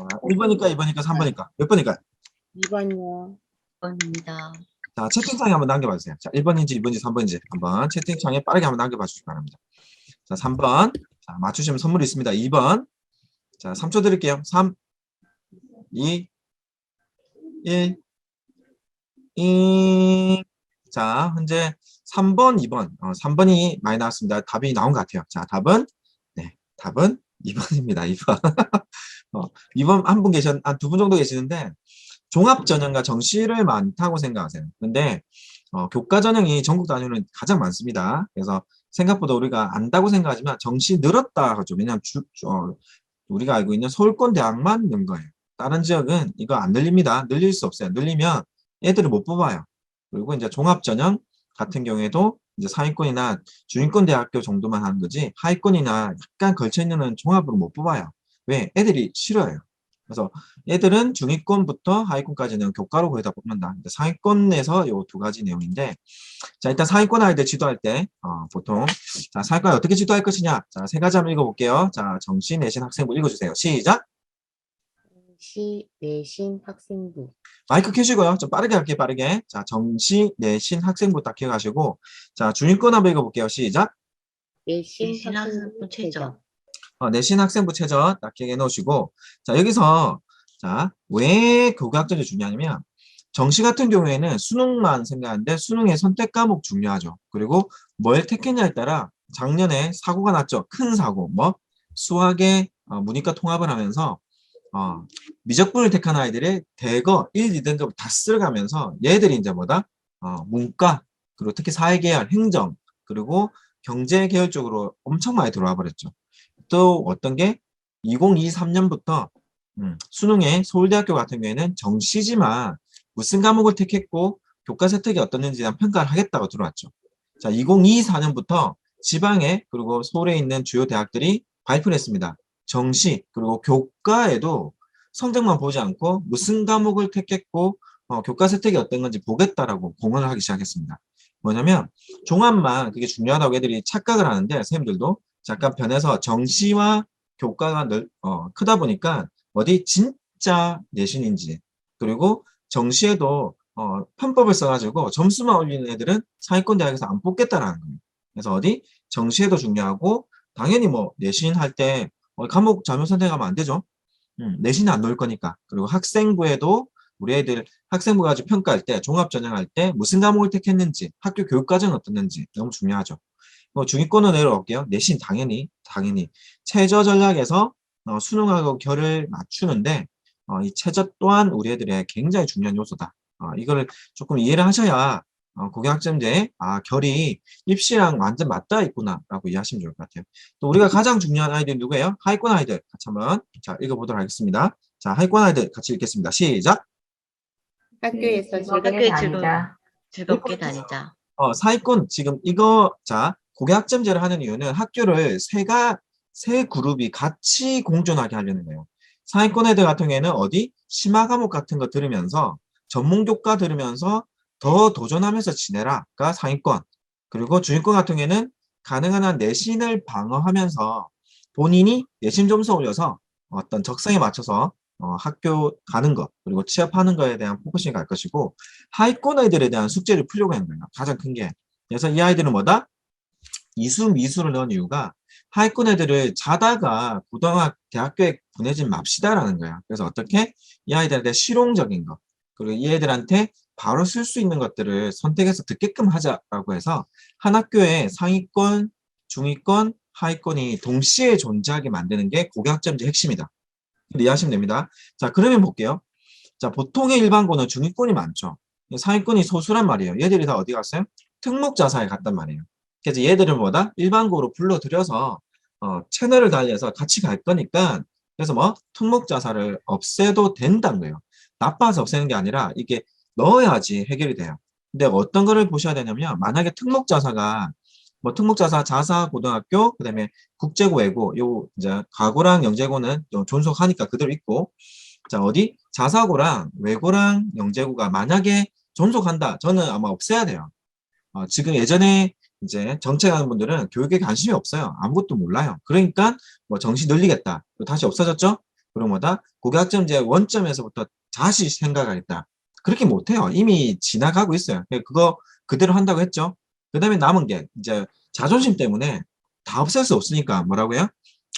1번일까, 2번일까, 3번일까? 몇 번일까? 2번이요. 2번입니다. 자, 채팅창에 한번 남겨봐 주세요. 자, 1번인지, 2번인지, 3번인지 한번 채팅창에 빠르게 한번 남겨봐 주시기 바랍니다. 자, 3번. 자, 맞추시면 선물이 있습니다. 2번. 자, 3초 드릴게요. 3, 2, 1, 자, 현재 3번, 2번. 3번이 많이 나왔습니다. 답이 나온 것 같아요. 자, 답은, 네, 답은 2번입니다. 2번. 2번 한 분 한 두 분 정도 계시는데, 종합전형과 정시를 많다고 생각하세요. 근데, 교과 전형이 전국 단위로는 가장 많습니다. 그래서 생각보다 우리가 안다고 생각하지만 정시 늘었다 하죠. 왜냐하면 우리가 알고 있는 서울권 대학만 는 거예요. 다른 지역은 이거 안 늘립니다. 늘릴 수 없어요. 늘리면 애들을 못 뽑아요. 그리고 이제 종합전형 같은 경우에도 이제 상위권이나 중위권 대학교 정도만 하는 거지 하위권이나 약간 걸쳐있는 종합으로 못 뽑아요. 왜? 애들이 싫어요. 그래서 애들은 중위권부터 하위권까지는 교과로 거의 다 뽑는다. 상위권에서 요 두 가지 내용인데, 자, 일단 상위권 아이들 지도할 때, 보통, 자, 상위권 어떻게 지도할 것이냐. 자, 세 가지 한번 읽어볼게요. 자, 정시, 내신, 학생부 읽어주세요. 시작. 정시, 내신, 학생부. 마이크 켜시고요. 좀 빠르게 할게요, 빠르게. 자, 정시, 내신, 학생부 딱 기억하시고, 자, 중위권 한번 읽어볼게요. 시작. 내신, 내신 학생부, 학생부 최저. 최저. 내신 학생부 최저 딱 기억해 놓으시고, 자, 여기서, 자, 왜 교과학점이 중요하냐면, 정시 같은 경우에는 수능만 생각하는데, 수능의 선택 과목 중요하죠. 그리고 뭘 택했냐에 따라 작년에 사고가 났죠. 큰 사고, 뭐, 수학에 문이과 통합을 하면서, 미적분을 택한 아이들이 대거 1, 2등급을 다 쓸어가면서 얘들이 이제 뭐다? 문과, 그리고 특히 사회계열, 행정, 그리고 경제계열 쪽으로 엄청 많이 들어와 버렸죠. 또 어떤 게 2023년부터 수능에 서울대학교 같은 경우에는 정시지만 무슨 과목을 택했고 교과 세특이 어떻는지에 대한 평가를 하겠다고 들어왔죠. 자, 2024년부터 지방에 그리고 서울에 있는 주요 대학들이 발표를 했습니다. 정시 그리고 교과에도 성적만 보지 않고 무슨 과목을 택했고 교과 세특이 어떤 건지 보겠다라고 공언을 하기 시작했습니다. 뭐냐면 종합만 그게 중요하다고 애들이 착각을 하는데 선생님들도 잠깐 변해서 정시와 교과가 크다 보니까 어디 진짜 내신인지 그리고 정시에도 편법을 써가지고 점수만 올리는 애들은 상위권 대학에서 안 뽑겠다라는 거예요. 그래서 어디 정시에도 중요하고 당연히 뭐 내신 할 때 과목 잘못 선택하면 안 되죠. 내신은 안 넣을 거니까. 그리고 학생부에도 우리 애들 학생부 가지고 평가할 때 종합전형할 때 무슨 과목을 택했는지 학교 교육과정은 어떻는지 너무 중요하죠. 중위권은 내려올게요. 내신 당연히 최저 전략에서 수능하고 결을 맞추는데 이 최저 또한 우리 애들의 굉장히 중요한 요소다. 이거를 조금 이해를 하셔야 고교학점제 결이 입시랑 완전 맞닿아 있구나라고 이해하시면 좋을 것 같아요. 또 우리가 가장 중요한 아이들 누구예요? 하위권 아이들 같이 한번 자 읽어보도록 하겠습니다. 자, 하위권 아이들 같이 읽겠습니다. 시작. 학교에서 학교에 즐겁게 다니자. 사위권 지금 이거 자 고교학점제를 하는 이유는 학교를 세 그룹이 같이 공존하게 하려는 거예요. 상위권 애들 같은 경우에는 어디 심화 과목 같은 거 들으면서 전문 교과 들으면서 더 도전하면서 지내라가 상위권. 그리고 중위권 같은 경우에는 가능한 한 내신을 방어하면서 본인이 내신 점수 올려서 어떤 적성에 맞춰서 학교 가는 것 그리고 취업하는 거에 대한 포커싱이 갈 것이고 하위권 아이들에 대한 숙제를 풀려고 하는 거예요. 가장 큰 게. 그래서 이 아이들은 뭐다? 이수, 미수를 넣은 이유가 하위권 애들을 자다가 대학교에 보내지 맙시다라는 거야. 그래서 어떻게? 이 아이들한테 실용적인 것, 그리고 이 애들한테 바로 쓸 수 있는 것들을 선택해서 듣게끔 하자라고 해서 한 학교에 상위권, 중위권, 하위권이 동시에 존재하게 만드는 게 고교학점제 핵심이다. 이해하시면 됩니다. 자, 그러면 볼게요. 자, 보통의 일반고는 중위권이 많죠. 상위권이 소수란 말이에요. 얘들이 다 어디 갔어요? 특목자사에 갔단 말이에요. 그래서 얘들을 뭐다? 일반고로 불러들여서 채널을 달려서 같이 갈 거니까 그래서 뭐 특목자사를 없애도 된다는 거예요. 나빠서 없애는 게 아니라 이게 넣어야지 해결이 돼요. 근데 어떤 거를 보셔야 되냐면 만약에 특목자사가 뭐 특목자사 자사 고등학교 그다음에 국제고 외고 요 이제 가고랑 영재고는 존속하니까 그대로 있고 자 어디 자사고랑 외고랑 영재고가 만약에 존속한다 저는 아마 없애야 돼요. 지금 예전에 이제 정책하는 분들은 교육에 관심이 없어요. 아무것도 몰라요. 그러니까 뭐 정시 늘리겠다. 다시 없어졌죠? 그리고 뭐다? 고교학점제 원점에서부터 다시 생각하겠다. 그렇게 못해요. 이미 지나가고 있어요. 그거 그대로 한다고 했죠. 그 다음에 남은 게 이제 자존심 때문에 다 없앨 수 없으니까 뭐라고요?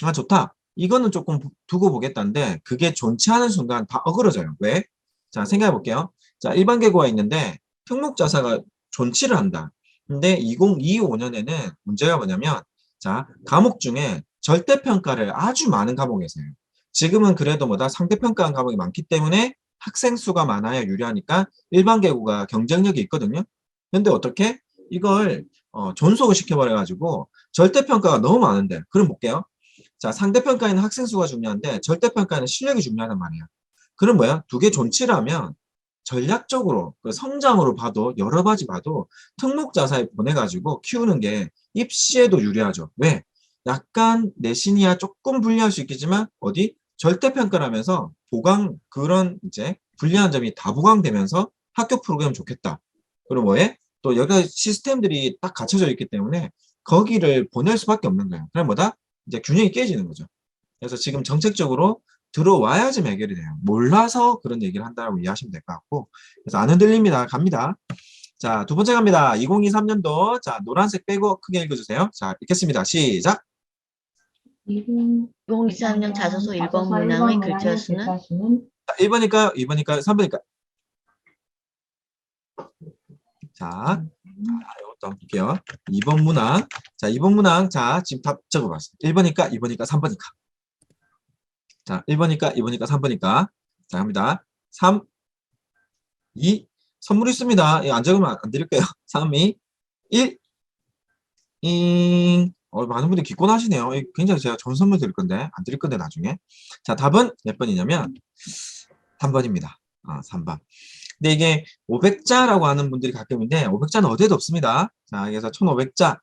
아, 좋다. 이거는 조금 두고 보겠다는데 그게 존치 않은 순간 다 어그러져요. 왜? 자, 생각해 볼게요. 자, 일반 계고가 있는데 특목자사가 존치를 한다. 근데 2025년에는 문제가 뭐냐면 자, 과목 중에 절대평가를 아주 많은 과목이 있어요. 지금은 그래도 뭐다 상대평가한 과목이 많기 때문에 학생 수가 많아야 유리하니까 일반 계고가 경쟁력이 있거든요. 근데 어떻게? 이걸 존속을 시켜버려가지고 절대평가가 너무 많은데 그럼 볼게요. 자, 상대평가에는 학생 수가 중요한데 절대평가에는 실력이 중요하단 말이야. 그럼 뭐야? 두 개 존치를 하면 전략적으로 그 성장으로 봐도 여러 가지 봐도 특목자사에 보내가지고 키우는 게 입시에도 유리하죠. 왜? 약간 내신이야 조금 불리할 수 있겠지만 어디 절대평가라면서 보강 그런 이제 불리한 점이 다 보강되면서 학교 프로그램 좋겠다. 그리고 뭐에 또 여러 시스템들이 딱 갖춰져 있기 때문에 거기를 보낼 수밖에 없는 거예요. 그럼 뭐다? 이제 균형이 깨지는 거죠. 그래서 지금 정책적으로 들어와야지 해결이 돼요. 몰라서 그런 얘기를 한다고 이해하시면 될 것 같고. 그래서 안 흔들립니다. 갑니다. 자, 두 번째 갑니다. 2023년도. 자, 노란색 빼고 크게 읽어주세요. 자, 읽겠습니다. 시작. 2023년 자소서 1번 문항의 글자 수는 자, 1번일까요? 2번일까요? 3번일까요? 자, 이것도 한번 볼게요. 2번 문항. 자, 2번 문항. 자, 지금 답 적어봤어요. 1번일까? 2번일까? 3번일까? 자, 1번일까? 2번일까? 3번일까? 자, 갑니다. 3, 2, 선물 있습니다. 이거 안 적으면 안 드릴게요. 3, 2, 1. 많은 분들이 기권하시네요. 굉장히 제가 좋은 선물 드릴 건데, 안 드릴 건데, 나중에. 자, 답은 몇 번이냐면, 3번입니다. 3번. 근데 이게 500자라고 하는 분들이 가끔 있는데, 500자는 어디에도 없습니다. 자, 그래서 1500자,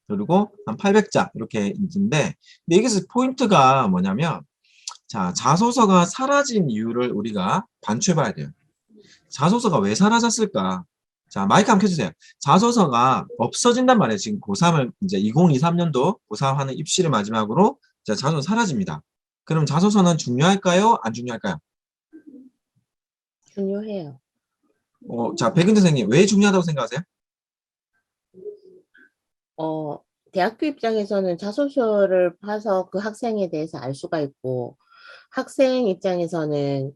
그리고 한 800자, 이렇게 있는데, 근데 여기서 포인트가 뭐냐면, 자, 자소서가 사라진 이유를 우리가 반추해봐야 돼요. 자소서가 왜 사라졌을까? 자, 마이크 한번 켜주세요. 자소서가 없어진단 말이에요. 지금 고3을 이제 2023년도 고3 하는 입시를 마지막으로 이제 자소서 사라집니다. 그럼 자소서는 중요할까요? 안 중요할까요? 중요해요. 자, 백은 선생님, 왜 중요하다고 생각하세요? 대학교 입장에서는 자소서를 봐서 그 학생에 대해서 알 수가 있고, 학생 입장에서는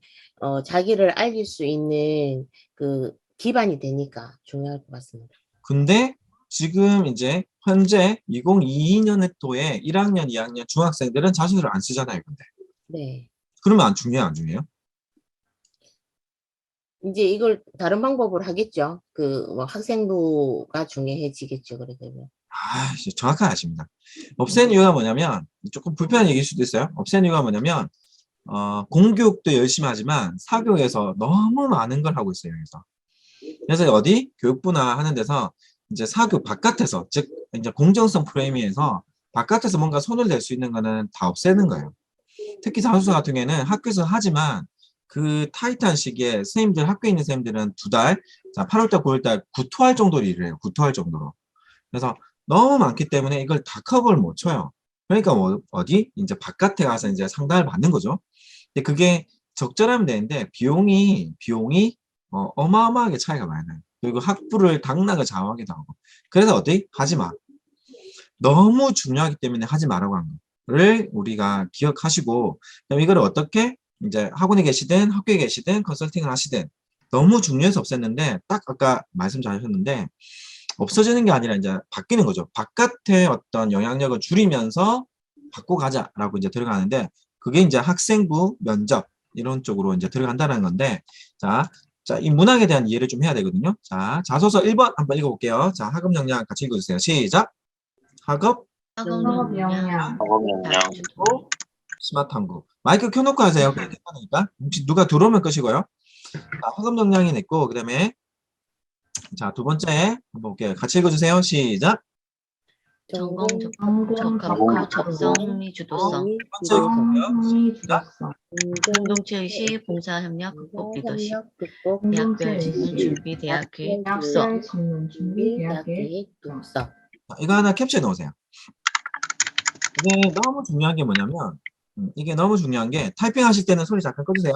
자기를 알릴 수 있는 그 기반이 되니까 중요할 것 같습니다. 근데 지금 이제 현재 2022년도에 1학년, 2학년 중학생들은 자소서를 안 쓰잖아요. 근데 네. 그러면 안 중요해요? 안 중요해요? 이제 이걸 다른 방법으로 하겠죠. 뭐 학생부가 중요해지겠죠. 그래 되면. 정확하게 아십니다. 없앤 이유가 뭐냐면 조금 불편한 얘기일 수도 있어요. 없앤 이유가 뭐냐면 공교육도 열심히 하지만 사교육에서 너무 많은 걸 하고 있어요. 그래서 어디 교육부나 하는 데서 이제 사교육 바깥에서 즉 이제 공정성 프레임에서 바깥에서 뭔가 손을 댈 수 있는 거는 다 없애는 거예요. 특히 자소서 같은 경우에는 학교에서 하지만 그 타이트한 시기에 선생님들 학교에 있는 선생님들은 2달, 자 8월달, 9월달 구토할 정도로 일을 해요. 구토할 정도로. 그래서 너무 많기 때문에 이걸 다 커버를 못 쳐요. 그러니까 어디 이제 바깥에 가서 이제 상담을 받는 거죠. 근데 그게 적절하면 되는데 비용이 어마어마하게 차이가 많이 나요. 그리고 학부를 당락을 좌우하기도 하고. 그래서 어디 하지 마. 너무 중요하기 때문에 하지 말라고 한 거를 우리가 기억하시고 그럼 이걸 어떻게 이제 학원에 계시든 학교에 계시든 컨설팅을 하시든 너무 중요해서 없앴는데 딱 아까 말씀 잘 하셨는데 없어지는 게 아니라 이제 바뀌는 거죠. 바깥의 어떤 영향력을 줄이면서 바꿔가자라고 이제 들어가는데 그게 이제 학생부 면접 이런 쪽으로 이제 들어간다는 건데 자, 이 문항에 대한 이해를 좀 해야 되거든요. 자, 자소서 1번 한번 읽어볼게요. 자, 학업 역량 같이 읽어주세요. 시작. 학업 학업 학업 역량 역량. 낮추고 스마트 한국. 마이크 켜놓고 하세요. 그냥 괜찮으니까. 혹시 누가 들어오면 끄시고요. 자, 학업 역량이 냈고 그다음에 자, 두 번째 한번 볼게요. 같이 읽어주세요. 시작. 전공 전공 적합도 적성미 주도성 성이 주도성. 공동체 의식 봉사협력 극복 리더십 극복 대학별 질문 준비 대학 계획 독서 대학별 질문 준비 대학 대학의 계획 독서. 자, 이거 하나 캡처해 놓으세요. 이게 너무 중요한 게 뭐냐면 이게 너무 중요한 게 타이핑 하실 때는 소리 잠깐 꺼주세요.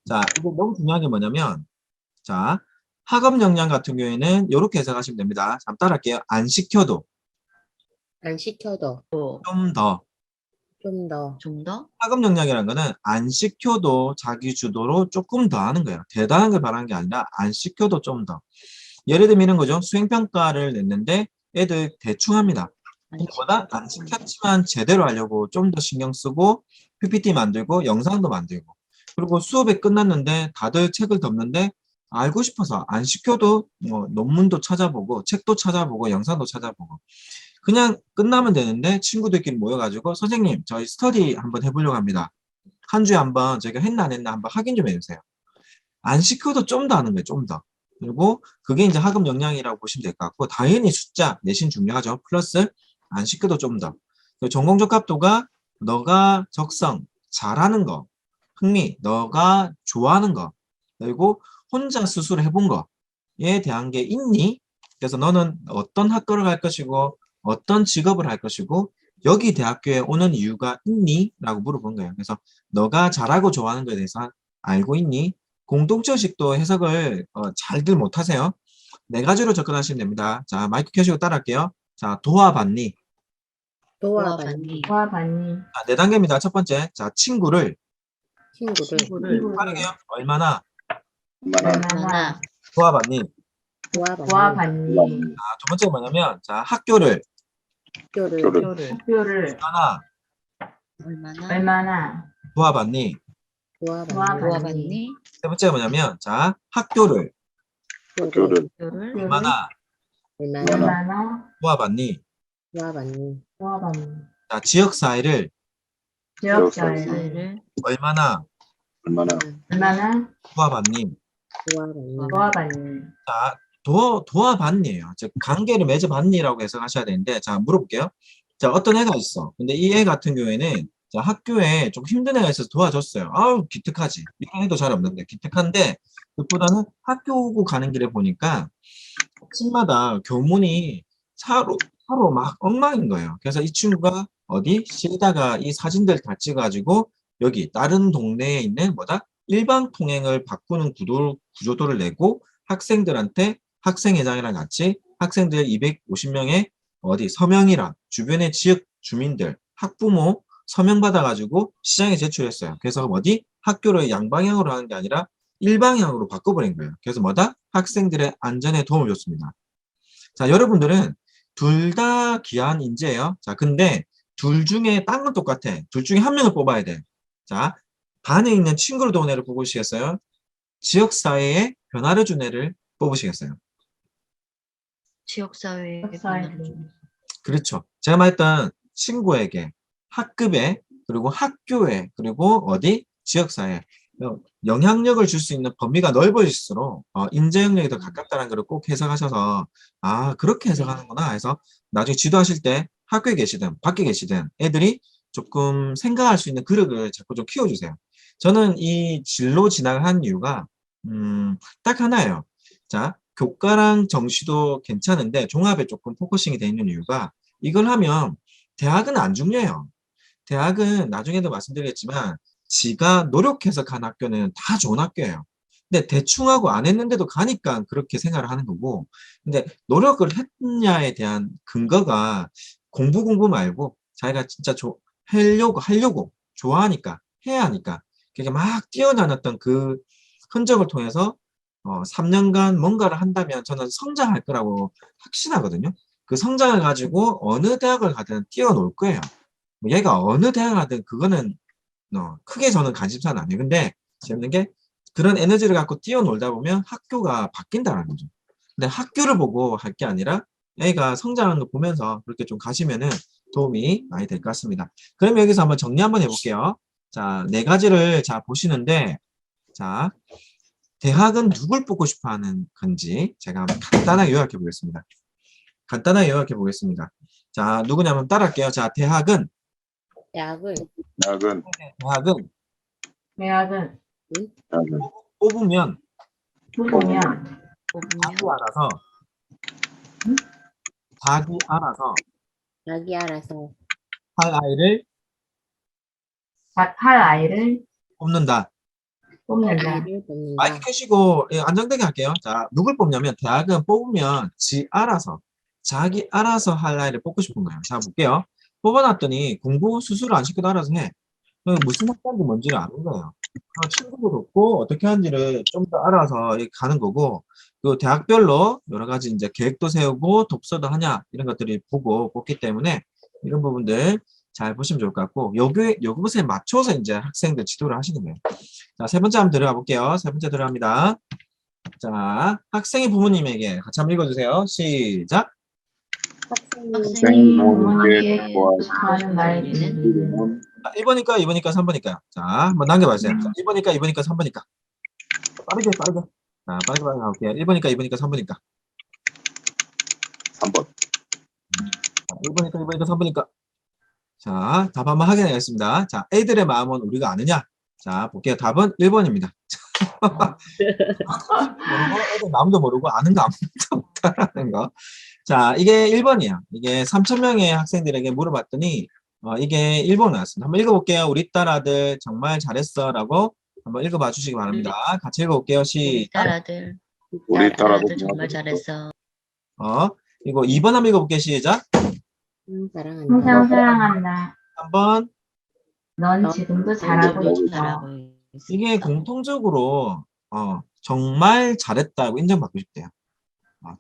자, 이거 너무 중요한 게 뭐냐면 자, 학업 역량 같은 경우에는 이렇게 해석하시면 됩니다. 잠깐 따라할게요. 안 시켜도 안 시켜도 좀 더. 좀 더. 좀 더? 학업 역량이라는 거는 안 시켜도 자기 주도로 조금 더 하는 거예요. 대단한 걸 바라는 게 아니라 안 시켜도 좀 더. 예를 들면 이런 거죠. 수행평가를 냈는데 애들 대충 합니다. 안 근데 뭐다? 시켜도 안 시켰지만 제대로 하려고 좀 더 신경 쓰고 PPT 만들고 영상도 만들고 그리고 수업이 끝났는데 다들 책을 덮는데 알고 싶어서 안 시켜도 논문도 찾아보고 책도 찾아보고 영상도 찾아보고 그냥 끝나면 되는데 친구들끼리 모여가지고 선생님 저희 스터디 한번 해보려고 합니다. 한 주에 한번 저희가 했나 안 했나 한번 확인 좀 해주세요. 안 시켜도 좀 더 하는 거예요. 좀 더. 그리고 그게 이제 학업 역량이라고 보시면 될 것 같고 당연히 숫자, 내신 중요하죠. 플러스 안 시켜도 좀 더. 그리고 전공 적합도가 너가 적성, 잘하는 거, 흥미, 너가 좋아하는 거, 그리고 혼자 스스로 해본 거에 대한 게 있니? 그래서 너는 어떤 학교를 갈 것이고 어떤 직업을 할 것이고 여기 대학교에 오는 이유가 있니? 라고 물어본 거예요. 그래서 너가 잘하고 좋아하는 거에 대해서 알고 있니? 공동처식도 해석을 잘들 못하세요. 네 가지로 접근하시면 됩니다. 자, 마이크 켜시고 따라할게요. 자, 도와봤니? 도와봤니? 도와봤니? 자, 네 단계입니다. 첫 번째, 자, 친구를 친구를 빠르게요. 얼마나 얼마나 도와봤니? 도와봤니? 도와봤니? 자, 두 번째 뭐냐면, 자, 학교를 학교를 학교를 얼마나 얼마나 도와봤니? 도와봤니? 도와봤니? 세 번째 뭐냐면, 자, 학교를 학교를 학교를 얼마나 얼마나 도와봤니? 도와봤니? 도와봤니? 자, 지역사회를 지역사회를 사회를 얼마나 얼마나 도와봤니? 도와봤니? 도와봤니? 자, 도와봤니예요. 즉, 관계를 맺어봤니라고 해석하셔야 되는데, 자, 물어볼게요. 자, 어떤 애가 있어. 근데 이 애 같은 경우에는, 자, 학교에 좀 힘든 애가 있어서 도와줬어요. 아우, 기특하지. 이런 애도 잘 없는데, 기특한데, 그보다는 학교 오고 가는 길에 보니까, 아침마다 교문이 차로 막 엉망인 거예요. 그래서 이 친구가 어디? 실다가 이 사진들 다 찍어가지고, 여기, 다른 동네에 있는 뭐다? 일방 통행을 바꾸는 구조도를 내고, 학생들한테 학생회장이랑 같이 학생들 250명의 어디 서명이랑 주변의 지역 주민들, 학부모 서명 받아가지고 시장에 제출했어요. 그래서 어디 학교를 양방향으로 하는 게 아니라 일방향으로 바꿔버린 거예요. 그래서 뭐다? 학생들의 안전에 도움을 줬습니다. 자, 여러분들은 둘 다 귀한 인재예요. 자, 근데 둘 중에 딴 건 똑같아. 둘 중에 한 명을 뽑아야 돼. 자, 반에 있는 친구를 도운 애를 뽑으시겠어요? 지역사회에 변화를 준 애를 뽑으시겠어요? 지역사회에 지역사회를. 변화를 주는 그렇죠. 제가 말했던 친구에게, 학급에, 그리고 학교에, 그리고 어디? 지역사회에 영향력을 줄 수 있는 범위가 넓어질수록 인재 영역이 더 가깝다는 걸 꼭 해석하셔서 아, 그렇게 해석하는구나 해서 나중에 지도하실 때 학교에 계시든 밖에 계시든 애들이 조금 생각할 수 있는 그릇을 자꾸 좀 키워주세요. 저는 이 진로 진학을 한 이유가 딱 하나예요. 자, 교과랑 정시도 괜찮은데 종합에 조금 포커싱이 돼 있는 이유가 이걸 하면 대학은 안 중요해요. 대학은 나중에도 말씀드리겠지만 지가 노력해서 간 학교는 다 좋은 학교예요. 근데 대충 하고 안 했는데도 가니까 그렇게 생각을 하는 거고 근데 노력을 했냐에 대한 근거가 공부 말고 자기가 진짜 하려고 좋아하니까 해야 하니까 그게 막 뛰어다녔던 그 흔적을 통해서 3년간 뭔가를 한다면 저는 성장할 거라고 확신하거든요. 그 성장을 가지고 어느 대학을 가든 뛰어놀 거예요. 뭐 얘가 어느 대학을 가든 그거는 크게 저는 관심사는 아니에요. 근데 재밌는 게 그런 에너지를 갖고 뛰어놀다 보면 학교가 바뀐다는 거죠. 근데 학교를 보고 할 게 아니라 애가 성장하는 거 보면서 그렇게 좀 가시면은 도움이 많이 될 것 같습니다. 그럼 여기서 한번 정리 한번 해볼게요. 자, 네 가지를 자 보시는데 자, 대학은 누굴 뽑고 싶어 하는 건지 제가 한번 간단하게 요약해 보겠습니다. 자, 누구냐면 따라할게요. 자, 대학을 대학은 대학은 뽑으면 뽑으면 뽑으면 자기 알아서 자기 알아서 할 아이를 할 아이를 뽑는다. 뽑는다. 아이를 뽑는다. 마이크 켜시고 예, 안정되게 할게요. 자, 누굴 뽑냐면 대학은 뽑으면 자기 알아서 할 아이를 뽑고 싶은 거예요. 자, 볼게요. 뽑아놨더니 공부 수술을 안 시켜도 알아서 해. 그럼 무슨 학과인지 뭔지를 아는 거예요. 친구도 좋고 어떻게 하는지를 좀 더 알아서 이렇게 가는 거고, 그 대학별로 여러 가지 이제 계획도 세우고 독서도 하냐 이런 것들이 보고 뽑기 때문에 이런 부분들 잘 보시면 좋을 것 같고, 요것에 맞춰서 이제 학생들 지도를 하시는 거예요. 자, 세 번째 한번 들어가 볼게요. 세 번째 들어갑니다. 자, 학생의 부모님에게 같이 한번 읽어주세요. 시작. 학생이 부모님께 부모님께 좋아하는 말들은 자, 1번이니까 2번이니까 3번이니까요. 자, 한번 남겨봐주세요. 자, 1번이니까 2번이니까 3번이니까. 빠르게. 자, 빠르게 가볼게요. 1번이니까 2번이니까 3번이니까. 3번. 자, 1번이니까 2번이니까 3번이니까. 자, 답 한번 확인하겠습니다. 자, 애들의 마음은 우리가 아느냐? 자, 볼게요. 답은 1번입니다. 모르고 애들 마음도 모르고 아는 거 아무것도 없다라는 거. 자, 이게 1번이야. 이게 3,000명의 학생들에게 물어봤더니 이게 1번 나왔습니다. 한번 읽어볼게요. 우리 딸 아들 정말 잘했어 라고 한번 읽어봐 주시기 바랍니다. 같이 읽어볼게요. 우리 시작. 딸 아들. 우리 딸 딸아들 아들 정말 잘했어. 이거 2번 한번 읽어볼게요. 시작. 사랑한다. 항상 사랑한다. 3번. 넌 지금도 잘하고 있어. 잘하고 있어. 이게 공통적으로 정말 잘했다고 인정받고 싶대요.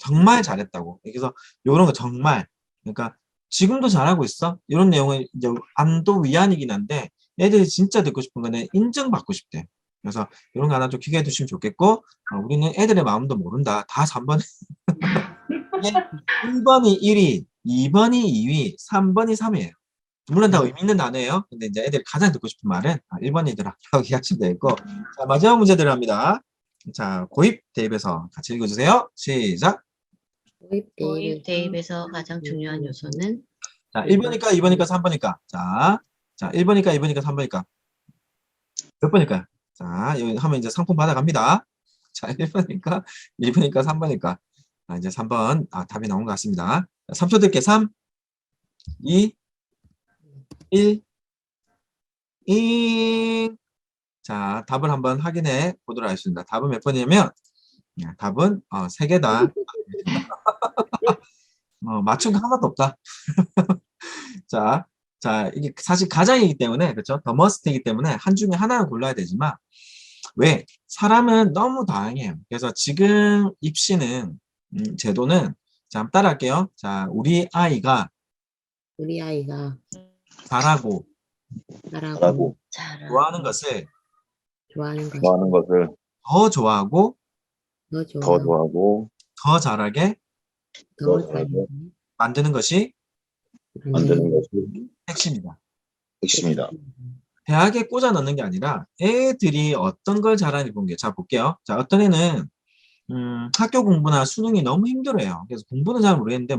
정말 잘했다고. 그래서 이런 거 정말, 그러니까 지금도 잘하고 있어? 이런 내용은 이제 안도 위안이긴 한데 애들이 진짜 듣고 싶은 거는 인정받고 싶대. 그래서 이런 거 하나 좀 기억해 두시면 좋겠고, 우리는 애들의 마음도 모른다. 다 3번. 1번이 1위, 2번이 2위, 3번이 3위예요. 물론 다 의미 있는 단어예요. 근데 이제 애들이 가장 듣고 싶은 말은 1번이더라 라고 이해하시면 되겠고, 자, 마지막 문제 들어갑니다. 자, 고입 대입에서 같이 읽어주세요. 시작. 도입 대입에서 가장 중요한 요소는 자, 1번이니까 2번이니까 3번이니까. 자, 1번이니까 2번이니까 3번이니까. 몇 번일까요? 자, 여기 하면 이제 상품 받아갑니다. 자, 1번이니까 2번이니까 3번이니까. 자, 이제 3번 답이 나온 것 같습니다. 3초 드릴게요. 3, 2, 1, 자, 답을 한번 확인해 보도록 하겠습니다. 답은 몇 번이냐면, 답은 3개다. 맞춘 거 하나도 없다. 자, 이게 사실 가장이기 때문에, 그렇죠? 더 머스트이기 때문에 한 중에 하나를 골라야 되지만, 왜? 사람은 너무 다양해요. 그래서 지금 입시는, 제도는, 자, 한번 따라할게요. 자, 우리 아이가 잘하고, 잘하고 좋아하는 것을 좋아하는 것을 더 좋아하고, 더 좋아하고 더 잘하게 더 잘하게 만드는 것이 만드는 것이 핵심이다. 핵심이다. 대학에 꽂아 넣는 게 아니라 애들이 어떤 걸 잘하는지 보는 게. 자, 볼게요. 자, 어떤 애는 학교 공부나 수능이 너무 힘들어요. 그래서 공부는 잘 모르겠는데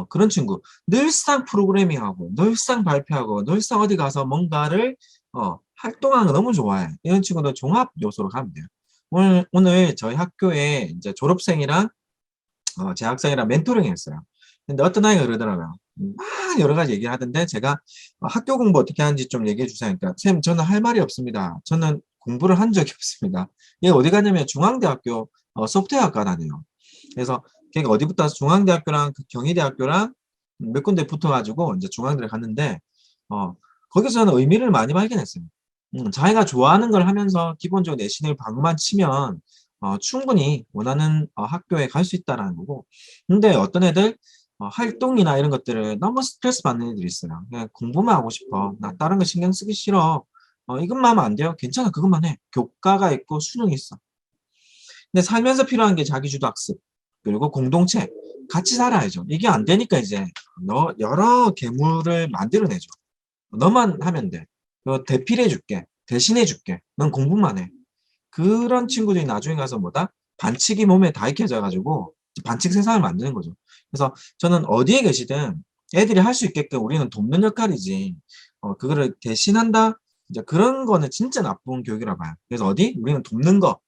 그런 친구 늘상 프로그래밍하고 늘상 발표하고 늘상 어디 가서 뭔가를 활동하는 거 너무 좋아해. 이런 친구들 종합 요소로 가면 돼요. 오늘 저희 학교에 이제 졸업생이랑 재학생이랑 멘토링 했어요. 근데 어떤 아이가 그러더라고요. 막 여러 가지 얘기를 하던데 제가 학교 공부 어떻게 하는지 좀 얘기해 주세요. 그러니까 쌤, 저는 할 말이 없습니다. 저는 공부를 한 적이 없습니다. 얘 어디 가냐면 중앙대학교 소프트웨어학과 다녀요. 그래서 걔가 어디부터 중앙대학교랑 경희대학교랑 몇 군데 붙어가지고 이제 중앙대를 갔는데 거기서는 의미를 많이 발견했어요. 자기가 좋아하는 걸 하면서 기본적으로 내신을 방만 치면 충분히 원하는 학교에 갈 수 있다라는 거고, 근데 어떤 애들 활동이나 이런 것들을 너무 스트레스 받는 애들이 있어요. 그냥 공부만 하고 싶어. 나 다른 거 신경 쓰기 싫어. 이것만 하면 안 돼요. 괜찮아. 그것만 해. 교과가 있고 수능이 있어. 근데 살면서 필요한 게 자기주도 학습, 그리고 공동체. 같이 살아야죠. 이게 안 되니까 이제 여러 괴물을 만들어내죠. 너만 하면 돼. 대필해 줄게. 대신해 줄게. 넌 공부만 해. 그런 친구들이 나중에 가서 뭐다? 반칙이 몸에 다 익혀져가지고 반칙 세상을 만드는 거죠. 그래서 저는 어디에 계시든 애들이 할 수 있게끔 우리는 돕는 역할이지, 그거를 대신한다? 이제 그런 거는 진짜 나쁜 교육이라 봐요. 그래서 우리는 돕는 거,